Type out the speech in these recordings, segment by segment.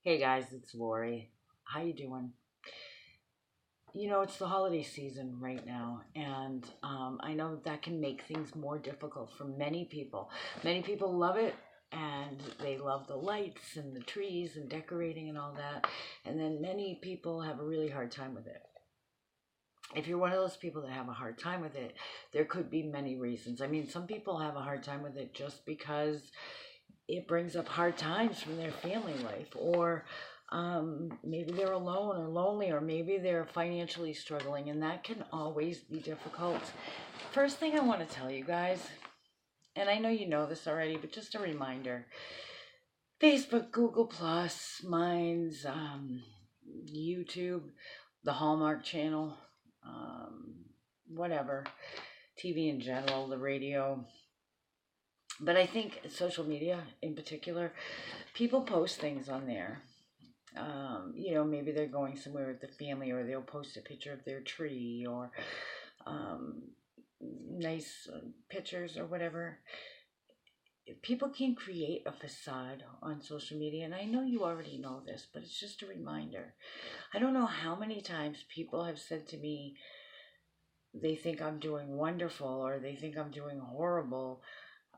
Hey guys, it's Lori. How you doing? It's the holiday season right now, and I know that can make things more difficult for many people. Many people love it, and they love the lights and the trees and decorating and all that. And then many people have a really hard time with it. If you're one of those people that have a hard time with it, there could be many reasons. I mean, some people have a hard time with it just because it brings up hard times from their family life, or maybe they're alone or lonely, or maybe they're financially struggling, and that can always be difficult. First thing I want to tell you guys, and I know you know this already, but just a reminder: Facebook, Google Plus, Minds, YouTube, the Hallmark Channel, um, whatever, TV in general, the radio. But I think social media in particular, people post things on there. Maybe they're going somewhere with the family, or they'll post a picture of their tree, or um, nice pictures or whatever. People can create a facade on social media, and I know you already know this, but it's just a reminder. I don't know how many times people have said to me they think I'm doing wonderful, or they think I'm doing horrible,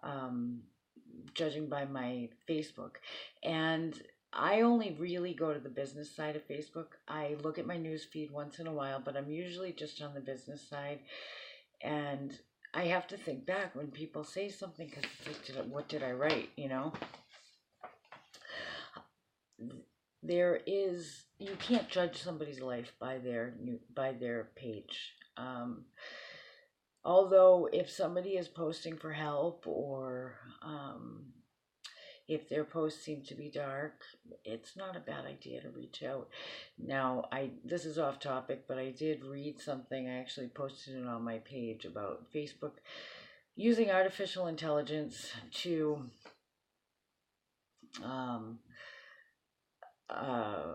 um, judging by my Facebook. And I only really go to the business side of Facebook. I look at my news feed once in a while, but I'm usually just on the business side. And I have to think back when people say something, because it's like, what did I write? You can't judge somebody's life by their page. Although if somebody is posting for help, or if their posts seem to be dark, it's not a bad idea to reach out. Now, I this is off topic, but I did read something. I actually posted it on my page about Facebook using artificial intelligence to um, uh,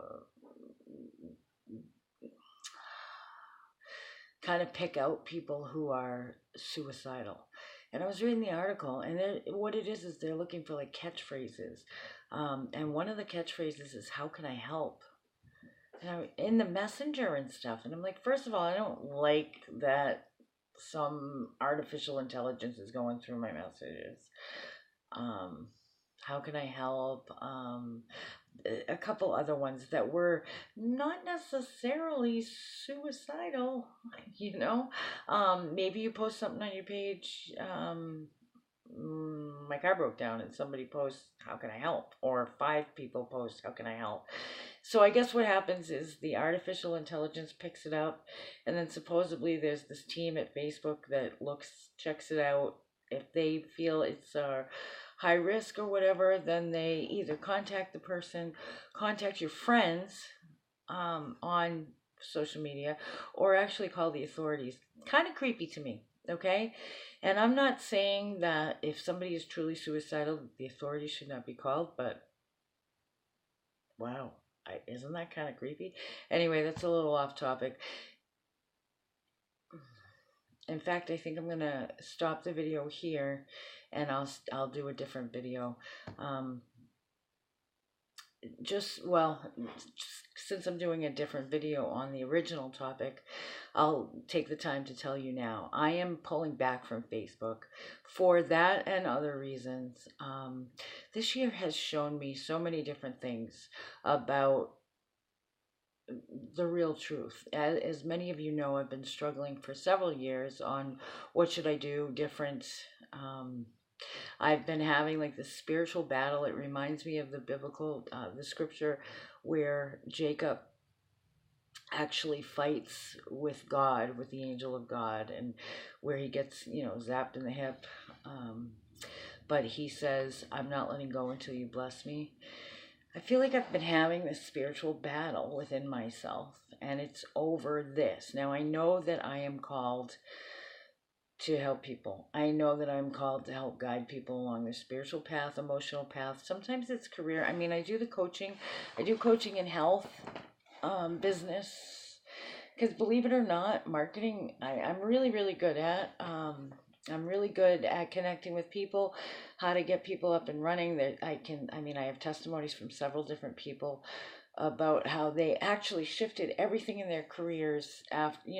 kind of pick out people who are suicidal. And I was reading the article, and what it is they're looking for like catchphrases. And one of the catchphrases is, "How can I help?" And in the messenger and stuff. And I'm like, first of all, I don't like that some artificial intelligence is going through my messages. Um, how can I help? A couple other ones that were not necessarily suicidal, you know. Maybe you post something on your page. My car broke down, and somebody posts, "How can I help?" Or five people post, "How can I help?" So I guess what happens is the artificial intelligence picks it up, and then supposedly there's this team at Facebook that checks it out. If they feel it's high risk or whatever, then they either contact the person, contact your friends on social media, or actually call the authorities. Kind of creepy to me, okay? And I'm not saying that if somebody is truly suicidal, the authorities should not be called, but wow, isn't that kind of creepy? Anyway, that's a little off topic. In fact, I think I'm gonna stop the video here, and I'll do a different video. Um, just well, since I'm doing a different video on the original topic, I'll take the time to tell you now. I am pulling back from Facebook for that and other reasons. This year has shown me so many different things about the real truth. As many of you know, I've been struggling for several years on what should I do different. Um, I've been having like this spiritual battle. It reminds me of the scripture where Jacob actually fights with God, with the angel of God, and where he gets, zapped in the hip. Um, but he says, "I'm not letting go until you bless me." I feel like I've been having this spiritual battle within myself, and it's over this. Now, I know that I am called to help people. I know that I'm called to help guide people along their spiritual path, emotional path. Sometimes it's career. I mean, I do the coaching. I do coaching in health, business. Because believe it or not, marketing, I'm really, really good at. I'm really good at connecting with people, how to get people up and running. That I have testimonies from several different people about how they actually shifted everything in their careers after,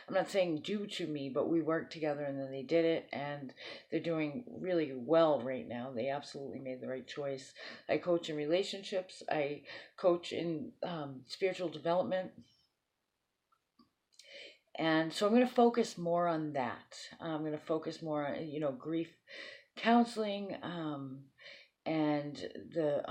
I'm not saying due to me, but we worked together and then they did it and they're doing really well right now. They absolutely made the right choice. I coach in relationships, I coach in spiritual development. And so I'm going to focus more on that. I'm going to focus more on, grief counseling, and the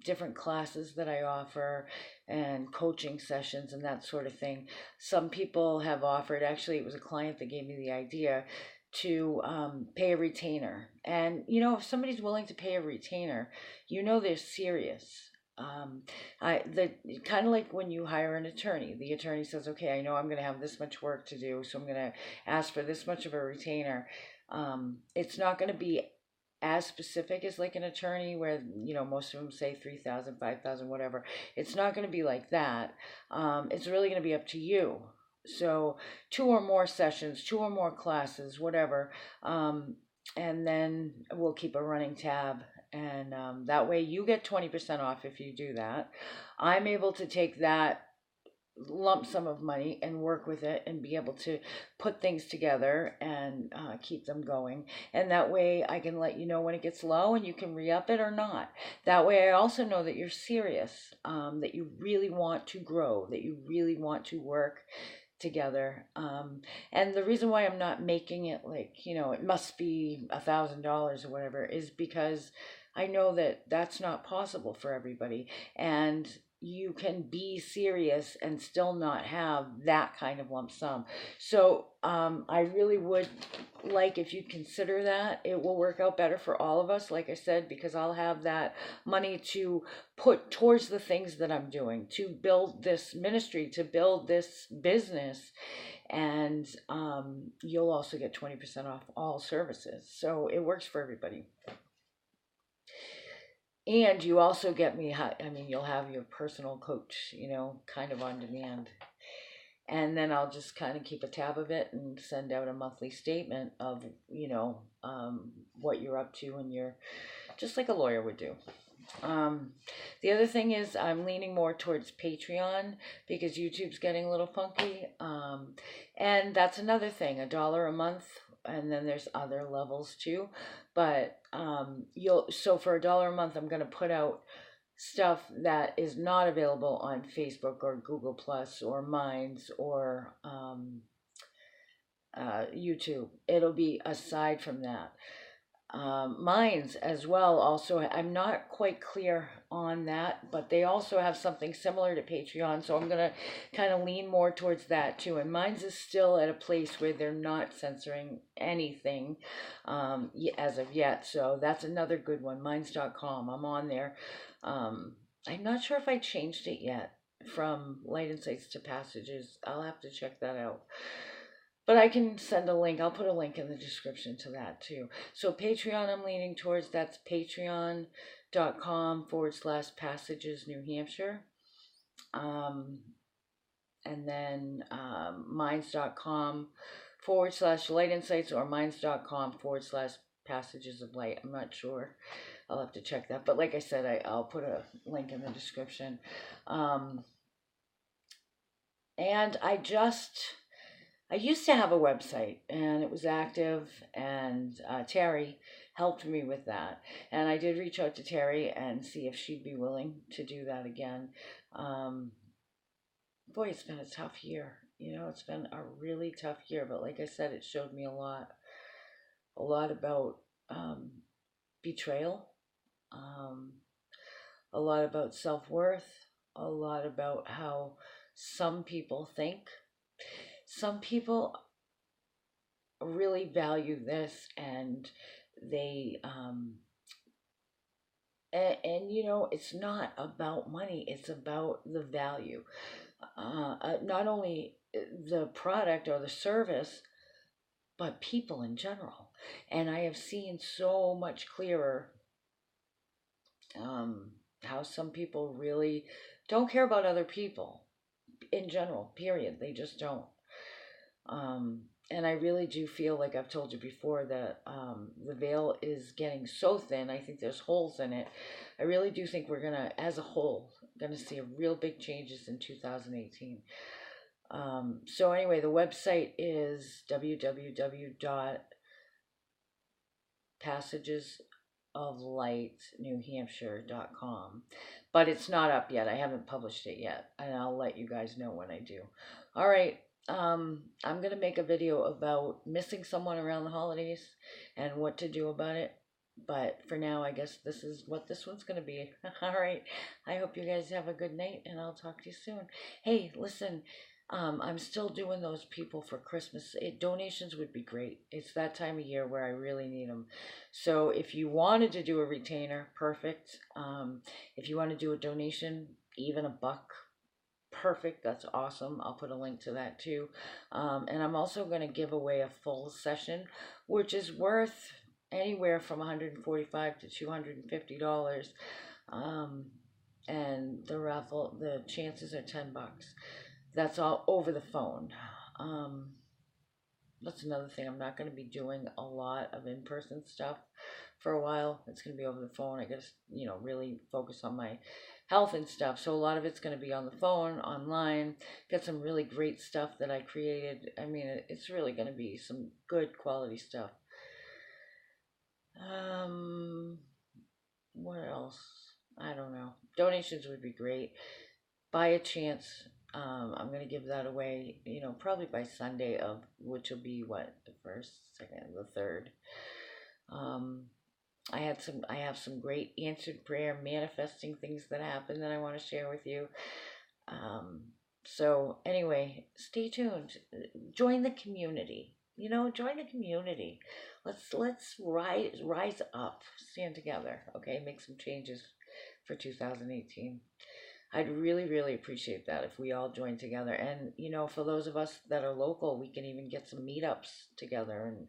different classes that I offer and coaching sessions and that sort of thing. Some people have offered, actually, it was a client that gave me the idea to pay a retainer. And, if somebody's willing to pay a retainer, they're serious. Um, the kind of like when you hire an attorney, the attorney says, okay, I know I'm going to have this much work to do, so I'm going to ask for this much of a retainer. It's not going to be as specific as like an attorney where most of them say 3,000, 5,000, whatever. It's not going to be like that. It's really going to be up to you. So 2 or more sessions, 2 or more classes, whatever. And then we'll keep a running tab, and that way you get 20% off if you do that. I'm able to take that lump sum of money and work with it and be able to put things together and keep them going. And that way I can let you know when it gets low and you can re-up it or not. That way I also know that you're serious, that you really want to grow, that you really want to work together. And the reason why I'm not making it like, it must be $1,000 or whatever is because I know that that's not possible for everybody. And you can be serious and still not have that kind of lump sum. So I really would like if you consider that. It will work out better for all of us, like I said, because I'll have that money to put towards the things that I'm doing, to build this ministry, to build this business. And you'll also get 20% off all services. So it works for everybody. And you also get me, you'll have your personal coach, kind of on demand. And then I'll just kind of keep a tab of it and send out a monthly statement of, what you're up to, and you're just like a lawyer would do. The other thing is I'm leaning more towards Patreon because YouTube's getting a little funky. And that's another thing, $1 a month. And then there's other levels too. But so for $1 a month, I'm going to put out stuff that is not available on Facebook or Google Plus or Minds or YouTube. It'll be aside from that. Minds as well. Also, I'm not quite clear on that, but they also have something similar to Patreon, so I'm gonna kind of lean more towards that too. And Minds is still at a place where they're not censoring anything as of yet, so that's another good one. Minds.com. I'm on there. I'm not sure if I changed it yet from Light Insights to Passages. I'll have to check that out. But I can send a link. I'll put a link in the description to that too. So Patreon I'm leaning towards. That's patreon.com/passages New Hampshire. And then minds.com/light insights or minds.com/passages of light. I'm not sure. I'll have to check that. But like I said, I'll put a link in the description. And I used to have a website and it was active, and Terry helped me with that. And I did reach out to Terry and see if she'd be willing to do that again. Boy, it's been a tough year. It's been a really tough year, but like I said, it showed me a lot about betrayal, a lot about self-worth, a lot about how some people think. Some people really value this, and they it's not about money, it's about the value, not only the product or the service, but people in general. And I have seen so much clearer how some people really don't care about other people in general, period. They just don't. And I really do feel like I've told you before that the veil is getting so thin. I think there's holes in it. I really do think we're gonna, as a whole, gonna see a real big changes in 2018. So anyway, the website is www.passagesoflightnewhampshire.com, but it's not up yet. I haven't published it yet, and I'll let you guys know when I do. All right. I'm gonna make a video about missing someone around the holidays and what to do about it. But for now, I guess this is what this one's gonna be. All right. I hope you guys have a good night, and I'll talk to you soon. Hey, listen, I'm still doing those people for Christmas. Donations would be great. It's that time of year where I really need them. So if you wanted to do a retainer, perfect. If you want to do a donation, even $1, perfect. That's awesome. I'll put a link to that too. And I'm also going to give away a full session, which is worth anywhere from $145 to $250. And the chances are $10. That's all over the phone. That's another thing. I'm not going to be doing a lot of in-person stuff for a while. It's going to be over the phone. I guess, really focus on my health and stuff. So a lot of it's going to be on the phone, online. Got some really great stuff that I created. I mean, it's really going to be some good quality stuff. What else? I don't know. Donations would be great. By a chance, I'm going to give that away, probably by Sunday which will be what, the 1st, 2nd, the 3rd. I have some great answered prayer manifesting things that happen that I want to share with you. So anyway, stay tuned. Join the community. Join the community. Let's rise up, stand together. Okay, make some changes for 2018. I'd really, really appreciate that if we all join together. And, for those of us that are local, we can even get some meetups together and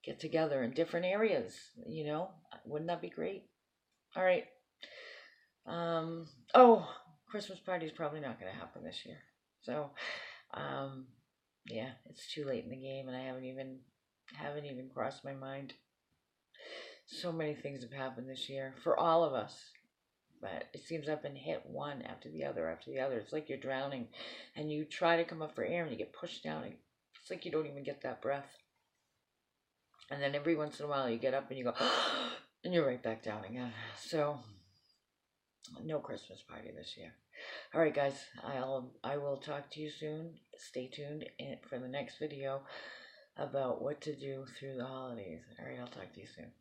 get together in different areas, Wouldn't that be great? All right. Christmas party is probably not going to happen this year. So, yeah, it's too late in the game, and I haven't even crossed my mind. So many things have happened this year for all of us. But it seems I've been hit one after the other after the other. It's like you're drowning and you try to come up for air and you get pushed down. It's like you don't even get that breath. And then every once in a while you get up and you go, and you're right back down again. So, no Christmas party this year. All right, guys, I will talk to you soon. Stay tuned for the next video about what to do through the holidays. All right, I'll talk to you soon.